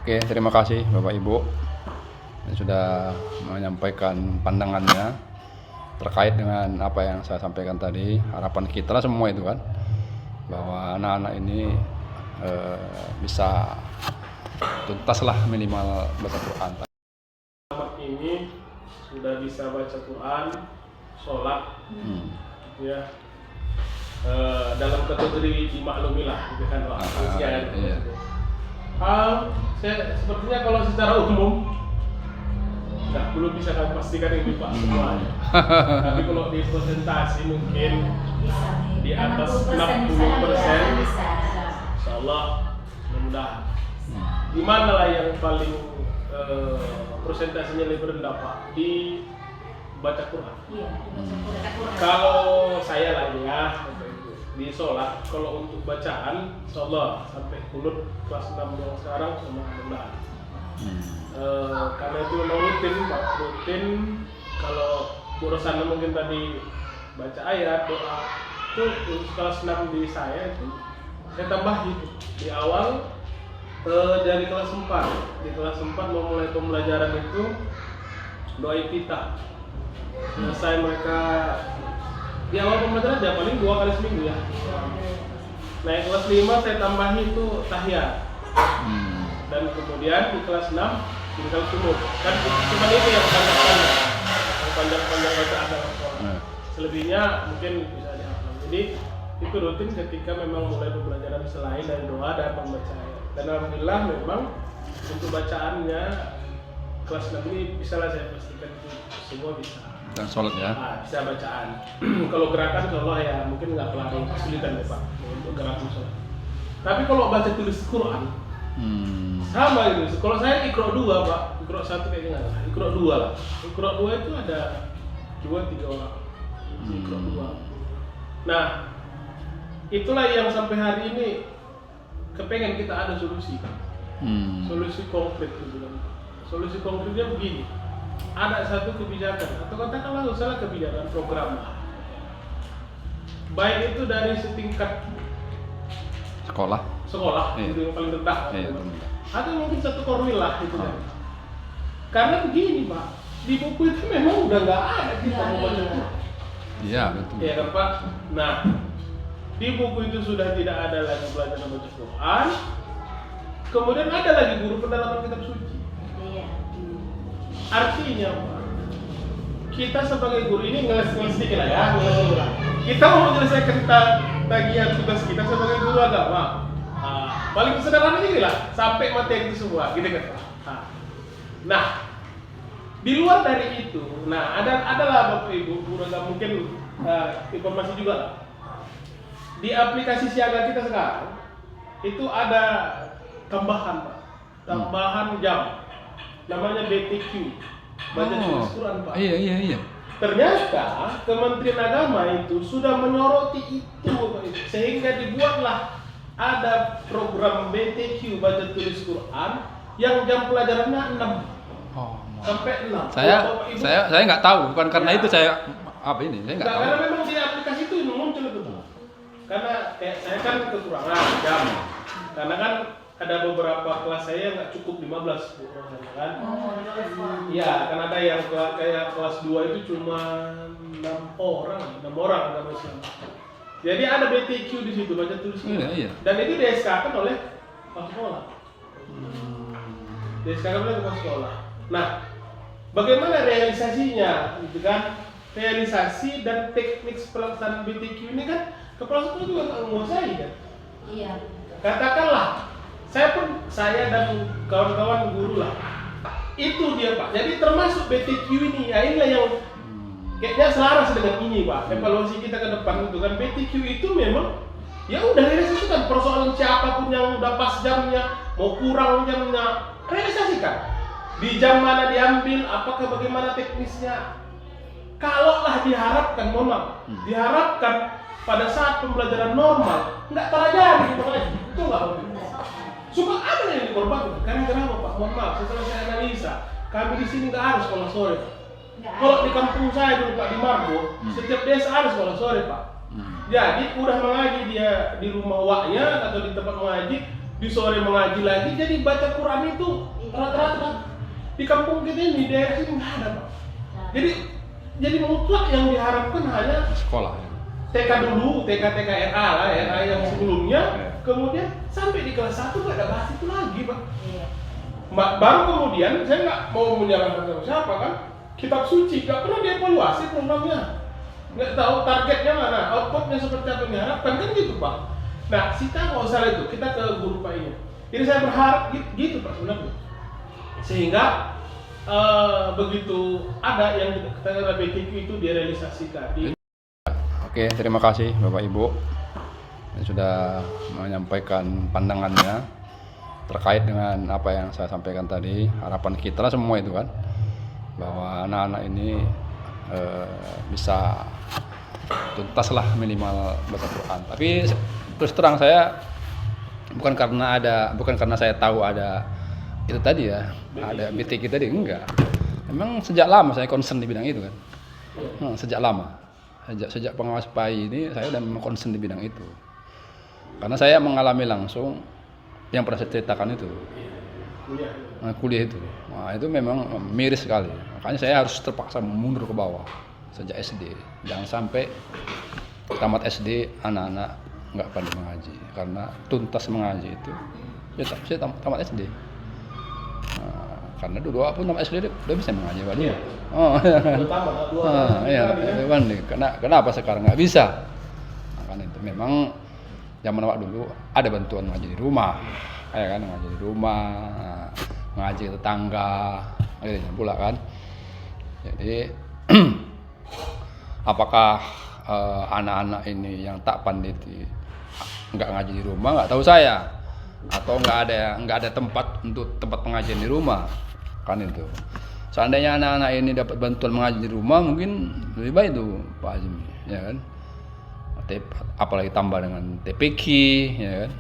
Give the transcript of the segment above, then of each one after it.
Oke, terima kasih Bapak Ibu yang sudah menyampaikan pandangannya terkait dengan apa yang saya sampaikan tadi. Harapan kita lah semua itu kan, bahwa anak-anak ini bisa tuntas lah minimal baca Quran. Ini sudah bisa baca Quran, sholat, ya, dalam kategori dimaklumilah, gitu kan Pak. Iya. Sepertinya kalau secara umum belum bisa kami pastikan ini Pak semuanya. Tapi kalau di presentasi mungkin di atas 60%, insya Allah mudah-mudahan. Di mana lah yang paling presentasinya lebih rendah Pak? Di baca Quran. Kalau saya lagi ya di sholat, kalau untuk bacaan insya Allah sampai kunut kelas 6 yang sekarang sama mudah. Karena itu memang rutin. Kalau urusan mungkin tadi baca ayat, doa itu kelas 6 di saya itu saya tambah itu di awal. Dari kelas 4, di kelas 4 memulai pembelajaran itu doa iftitah. Selesai mereka di awal pembelajaran ya paling 2 kali seminggu ya. Naik kelas 5 saya tambahi itu tahiyat. Dan kemudian di kelas 6 tinggal sunut. Kan cuma ini yang panjang bacaan dalam sholat. Selebihnya mungkin bisa dihafal. Jadi itu rutin ketika memang mulai pembelajaran selain dari doa dan pembacaan. Dan alhamdulillah memang untuk bacaannya kelas 6 ini bisa lah saya pastikan itu semua bisa. Dan sholat ya? Bisa bacaan. Kalau gerakan insya Allah ya mungkin nggak terlalu kesulitan ya Pak untuk gerakan sholat. Tapi kalau baca tulis Quran sama itu. Kalau saya Iqra 2 Pak, Iqra 1 kayaknya nggak lah. Iqra 2 lah. Iqra 2 itu ada 2-3 orang. Iqra 2. Nah, itulah yang sampai hari ini kepengen kita ada solusi kan? Solusi konkret gitu kan. Solusi konkretnya begini, ada satu kebijakan atau katakanlah salah kebijakan program, baik itu dari setingkat sekolah itu yang paling rendah, atau mungkin satu korwil lah itu kan. Karena begini Pak, di buku itu memang udah nggak ada kita mau baca Quran. Iya betul. Iya kan Pak. Nah, di buku itu sudah tidak ada lagi belajar membaca Quran. Kemudian ada lagi guru pendalaman kitab suci. Artinya Pak, kita sebagai guru ini ngeles sedikit lah ya, kita mau menyelesaikan tagihan tugas kita sebagai guru agama. Paling sederhana ini lah, sampai materi itu semua, gitu kan Pak. Nah, di luar dari itu, nah adalah Bapak Ibu guru agama mungkin informasi juga lah. Di aplikasi siaga kita sekarang itu ada tambahan Pak, tambahan jam, namanya BTQ, baca tulis Quran Pak. Iya. Ternyata Kementerian Agama itu sudah menyoroti itu Bapak Ibu, sehingga dibuatlah ada program BTQ baca tulis Quran yang jam pelajarannya 6 sampai 6. Saya nggak tahu, bukan karena itu saya saya nggak tahu. Karena memang di aplikasi itu muncul itu Pak. Karena kayak saya kan kekurangan jam, karena kan ada beberapa kelas saya nggak cukup 15 kan. Iya, kan ada yang kayak kelas 2 itu cuma 6 orang ada Muslim. Jadi ada BTQ di situ baca tulis. Iya. Dan itu di-SK-kan oleh kepala sekolah. Di-SK-kan oleh kepala sekolah. Nah, bagaimana realisasinya gitu kan? Realisasi dan teknik pelaksanaan BTQ ini kan kepala sekolah juga nggak menguasai kan? Iya. Katakanlah, saya dan kawan-kawan guru lah, itu dia Pak. Jadi termasuk BTQ ini, ya inilah yang kayaknya selaras dengan ini Pak. Evaluasi kita ke depan itu kan BTQ itu memang ya udah realisasikan persoalan siapapun yang udah pas jamnya, mau kurang jamnya, realisasikan. Di jam mana diambil, apakah bagaimana teknisnya. Kalaulah diharapkan, diharapkan pada saat pembelajaran normal nggak terjadi itu nggak mungkin. Suka ada yang dikorbankan. Karena kenapa Pak? Mohon maaf, setelah saya analisa, kami di sini nggak harus sekolah sore. Kalau di kampung saya dulu Pak di Margo, setiap desa ada sekolah sore Pak. Jadi udah mengaji dia di rumah waknya atau di tempat mengaji, di sore mengaji lagi, jadi baca Quran itu rata-rata di kampung kita ini, daerah sini nggak ada, Pak. Jadi mutlak yang diharapkan hanya Sekolah ya. TK dulu, TK RA lah, RA yang sebelumnya, kemudian sampai di kelas 1 nggak ada bahas itu lagi, Pak. Baru kemudian, saya nggak mau menyalahkan siapa kan, kitab suci nggak pernah dievaluasi programnya, nggak tahu targetnya mana, outputnya seperti apa yang diharapkan, kan gitu, Pak. Nah, kita nggak usah itu, kita ke guru Pak ini. Jadi saya berharap gitu, Pak, sebenarnya, sehingga begitu ada yang kita katakan BTQ itu direalisasikan. Oke, terima kasih Bapak Ibu yang sudah menyampaikan pandangannya terkait dengan apa yang saya sampaikan tadi. Harapan kita semua itu kan, bahwa anak-anak ini bisa tuntas lah minimal baca Quran. Tapi terus terang saya bukan karena saya tahu ada itu tadi ya, ada BTQ tadi, enggak. Memang sejak lama saya concern di bidang itu kan. Sejak lama. Sejak pengawas PAI ini saya udah memang concern di bidang itu. Karena saya mengalami langsung yang pernah saya ceritakan itu. Kuliah itu. Nah, itu memang miris sekali. Makanya saya harus terpaksa mundur ke bawah sejak SD. Jangan sampai tamat SD anak-anak nggak pandai mengaji. Karena tuntas mengaji itu ya saya tamat SD. Karena dulu aku tamat SD udah bisa mengaji Pak. Iya. Kenapa sekarang nggak bisa? Nah, kan itu memang zaman awal dulu ada bantuan ngaji di rumah, ya kan, ngaji di rumah, ngaji ke tetangga, gitu pula kan. Jadi apakah anak-anak ini yang tak pandai nggak ngaji di rumah, nggak tahu saya, atau nggak ada tempat pengajian di rumah, kan itu. Seandainya anak-anak ini dapat bantuan mengaji di rumah, mungkin lebih baik tuh Pak Azmi, ya kan. Apalagi tambah dengan TPQ, ya kan.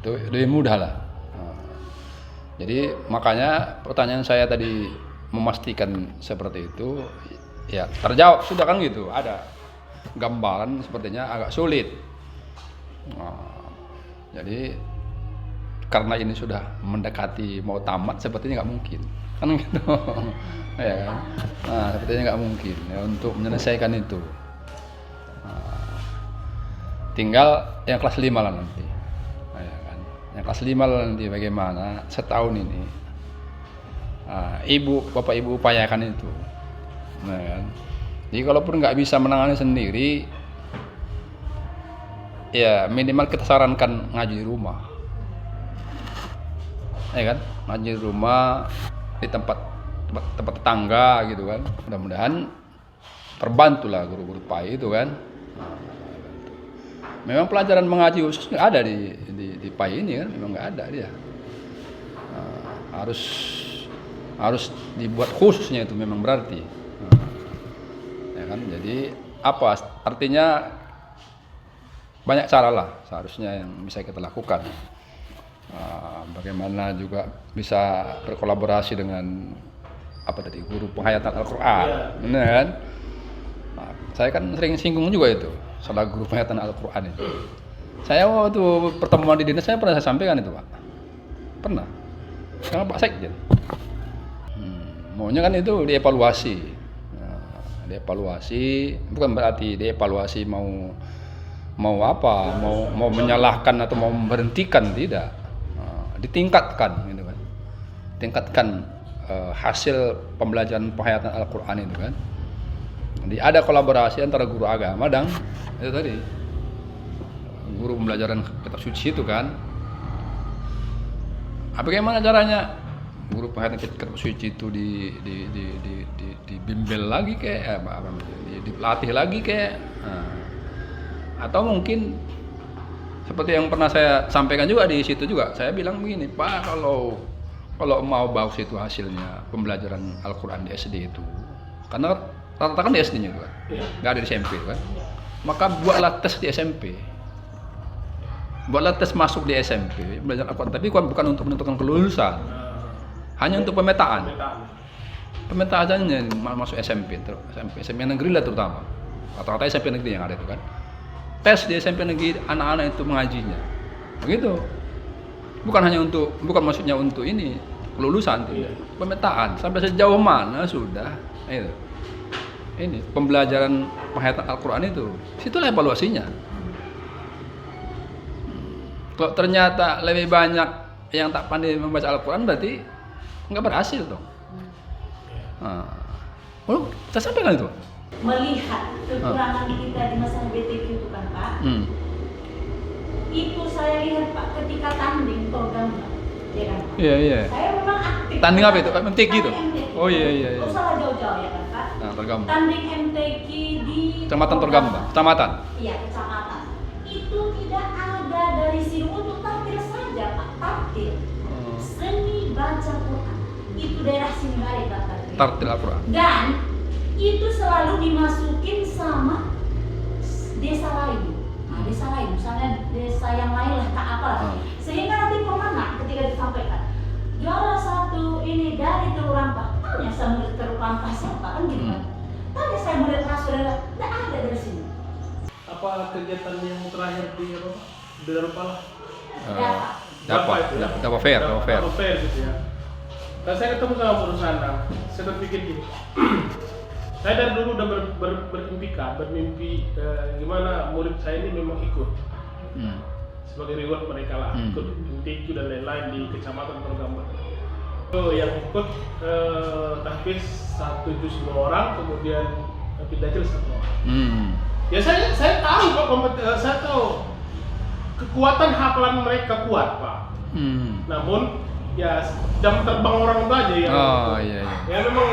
Itu lebih mudah lah. Jadi makanya pertanyaan saya tadi memastikan seperti itu, ya terjawab sudah kan gitu. Ada gambaran sepertinya agak sulit. Jadi karena ini sudah mendekati mau tamat, sepertinya nggak mungkin, kan gitu. Ya kan? Nah, sepertinya nggak mungkin ya untuk menyelesaikan itu. Tinggal yang kelas 5 lah nanti, ya kan? Yang kelas 5 lah nanti bagaimana setahun ini. Bapak ibu upayakan itu, nah, kan? Jadi kalaupun nggak bisa menangani sendiri, ya minimal kita sarankan ngaji di rumah, ya kan, ngaji di rumah di tempat tetangga gitu kan. Mudah-mudahan terbantulah guru-guru PAI itu kan. Memang pelajaran mengaji khusus nggak ada di PAI ini kan, memang nggak ada dia. Harus dibuat khususnya itu memang berarti. Ya kan, jadi apa artinya? Banyak cara lah seharusnya yang bisa kita lakukan. Bagaimana juga bisa berkolaborasi dengan guru penghayatan Al-Quran, benar kan? Nah, saya kan sering singgung juga itu soal guru penghayatan Al-Quran itu. Saya waktu pertemuan di dinas saya pernah saya sampaikan itu Pak, pernah, sama Pak Sekjen. Maunya kan itu dievaluasi, bukan berarti dievaluasi mau menyalahkan atau mau memberhentikan, tidak. Ditingkatkan gitu kan, tingkatkan hasil pembelajaran penghayatan Al-Quran itu kan. Jadi ada kolaborasi antara guru agama dan itu tadi guru pembelajaran kitab suci itu kan. Bagaimana caranya guru penghayatan kitab suci itu dibimbel lagi kayak dilatih lagi kayak. Atau mungkin seperti yang pernah saya sampaikan juga di situ juga, saya bilang begini, Pak, kalau mau bagus itu hasilnya pembelajaran Al-Quran di SD itu, karena rata-rata kan di SD-nya juga, nggak ada di SMP kan, maka buatlah tes di SMP, buatlah tes masuk di SMP belajar Al-Quran, tapi bukan untuk menentukan kelulusan, hanya untuk pemetaan masuk SMP negeri lah terutama, rata-rata SMP negeri yang ada itu kan. Tes di SMP negeri anak-anak itu mengajinya, begitu. bukan maksudnya untuk ini kelulusan, tidak. Pemetaan sampai sejauh mana sudah itu. Ini pembelajaran penghayatan Al-Quran itu, situlah evaluasinya. Kalau ternyata lebih banyak yang tak pandai membaca Al-Quran, berarti nggak berhasil dong. Saya sampaikan itu. Melihat kekurangan kita di masalah BTQ itu kan Pak. Itu saya lihat Pak ketika tanding program Pak. Ya kan? Iya. Saya memang aktif. Tanding apa itu? MTQ itu? Oh iya. Oh salah jauh-jauh ya kan Pak. Nah, Torgamba. Tanding MTQ di Kecamatan Torgamba. Kecamatan. Iya, kecamatan. Itu tidak ada dari sini untuk takdir saja Pak. Takdir. Seni baca Quran. Itu daerah sini nggak ada takdir. Tartil Al-Quran. Dan itu selalu dimasukin sama desa lain. Nah, desa lain, misalnya desa yang lain lah, tak apa lah. Sehingga nanti pemenang ketika disampaikan juara satu ini dari Teluk Rampas, tanya saya murid Teluk Rampas siapa kan gitu kan? Tanya saya murid Rasulullah, tidak ada dari sini. Apa kegiatan yang terakhir di apa? Di Darupala? Dapat fair. Gitu ya. Nah, saya ketemu sama perusahaan, saya berpikir gini. Saya dari dulu udah bermimpi gimana murid saya ini memang ikut sebagai reward mereka lah, ikut MTQ dan lain-lain di kecamatan Torgamba. So, yang ikut tahfiz 1 juz 2 orang, kemudian Bidajil 1 orang. Ya saya tahu Pak, saya tahu kekuatan hafalan mereka kuat Pak. Namun ya jam terbang orang itu aja yang ya memang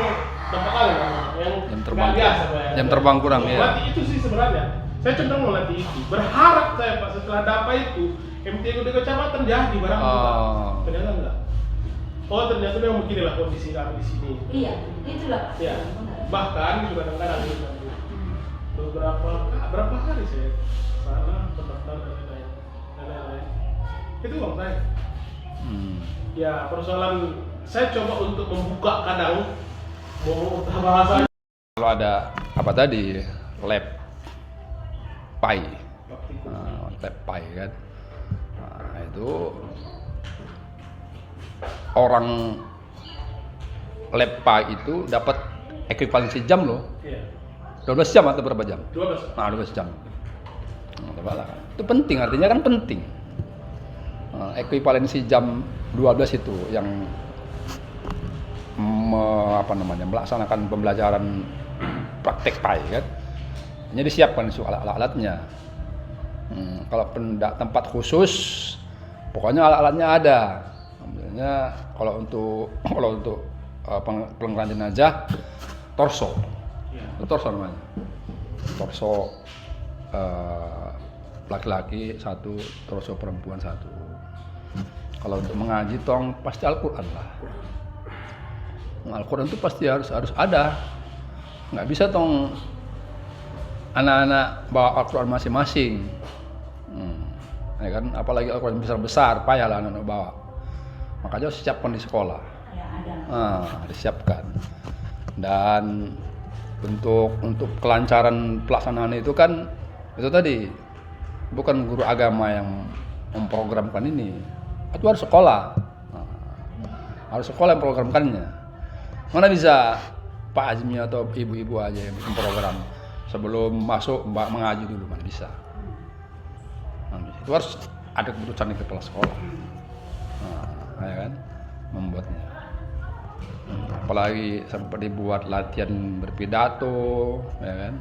berapa kali yang terbang biasa Pak, jam terbang kurang ya. Melatih itu sih sebenarnya saya cenderung melatih itu, berharap saya Pak setelah dapat itu MTQ di kecamatan jadi barang ternyata enggak. Oh ternyata memang beginilah kondisi kami di sini. Iya, itulah. Ya, bahkan juga kadang-kadang gitu berapa hari saya salah pendaftar dan lain-lain. Itu bang saya. Ya persoalan saya coba untuk membuka kadang mau bahasa. Kalau ada apa tadi lab pai, lab pai kan, nah, itu orang lab pai itu dapat ekuivalensi jam loh. Iya. 12 jam atau berapa jam? 12. Nah, 12 jam. Nah, itu penting, artinya kan penting. Ekuivalensi jam 12 itu yang melaksanakan pembelajaran praktek PAI kan. Ini disiapkan itu alat-alatnya. Kalau tempat khusus, pokoknya alat-alatnya ada. Misalnya kalau untuk pelengkapan jenazah, torso. Torso namanya. Torso laki-laki 1, torso perempuan 1. Kalau untuk mengaji tong pasti Al-Quran lah. Al-Quran itu pasti harus ada. Nggak bisa tong anak-anak bawa Al-Quran masing-masing. Ya kan, apalagi Al-Quran besar-besar, payahlah anak-anak bawa. Makanya siapkan di sekolah. Disiapkan. Dan untuk kelancaran pelaksanaan itu kan itu tadi bukan guru agama yang memprogramkan ini, itu harus sekolah. Harus sekolah yang programkannya. Mana bisa Pak Azmi atau ibu-ibu aja yang bikin program sebelum masuk Mbak mengaji dulu, mana bisa. Itu harus ada keputusan di kepala sekolah, ya kan, membuatnya. Apalagi sampai dibuat latihan berpidato, ya kan.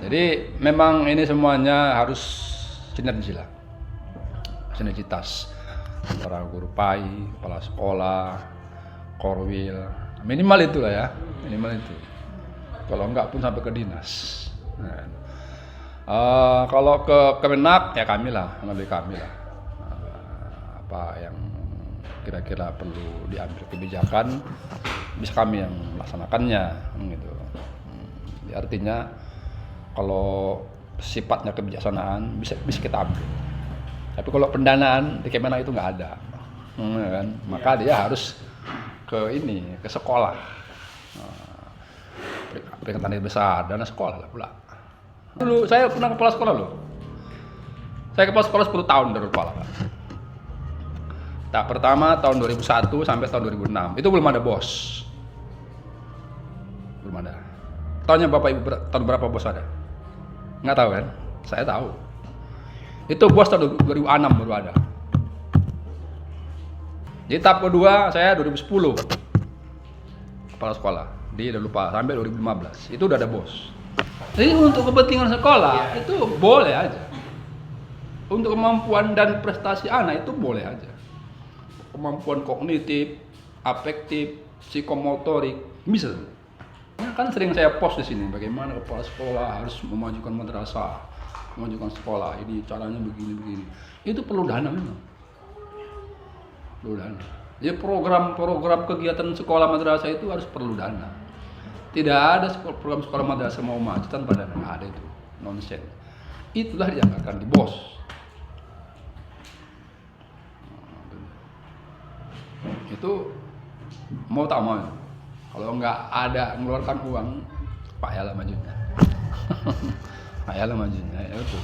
Jadi memang ini semuanya harus sinergitas antara guru PAI, kepala sekolah, korwil, minimal itulah ya, minimal itu. Kalau enggak pun sampai ke dinas. Kalau ke Kemenak ya kami lah. Apa yang kira-kira perlu diambil kebijakan bisa kami yang melaksanakannya, gitu. Artinya kalau sifatnya kebijaksanaan bisa kita ambil. Tapi kalau pendanaan di Kemenak itu nggak ada, kan? Maka dia harus ke sekolah. Peringatan yang besar, dana sekolah lah pula. Dulu saya pernah kepala sekolah loh. Saya kepala sekolah 10 tahun dari kepala. Tahap pertama tahun 2001 sampai tahun 2006 itu belum ada bos, belum ada. Tahunnya bapak ibu tahun berapa bos ada? Nggak tahu kan? Saya tahu. Itu bos tahun 2006 baru ada. Di tahap kedua saya 2010 kepala sekolah, dia udah lupa sampai 2015 itu udah ada bos. Jadi untuk kepentingan sekolah itu boleh aja. Untuk kemampuan dan prestasi anak itu boleh aja. Kemampuan kognitif, afektif, psikomotorik bisa. Ya, kan sering saya post di sini bagaimana kepala sekolah harus memajukan madrasah, memajukan sekolah. Ini caranya begini-begini. Itu perlu dana memang. Perlu dana. Jadi program-program kegiatan sekolah madrasah itu harus perlu dana. Tidak ada program sekolah madrasah mau maju tanpa dana, nggak ada itu, nonsen. Itulah yang akan di bos. Itu mau tak mau, kalau nggak ada mengeluarkan uang, payahlah majunya. Payahlah majunya, ya itu.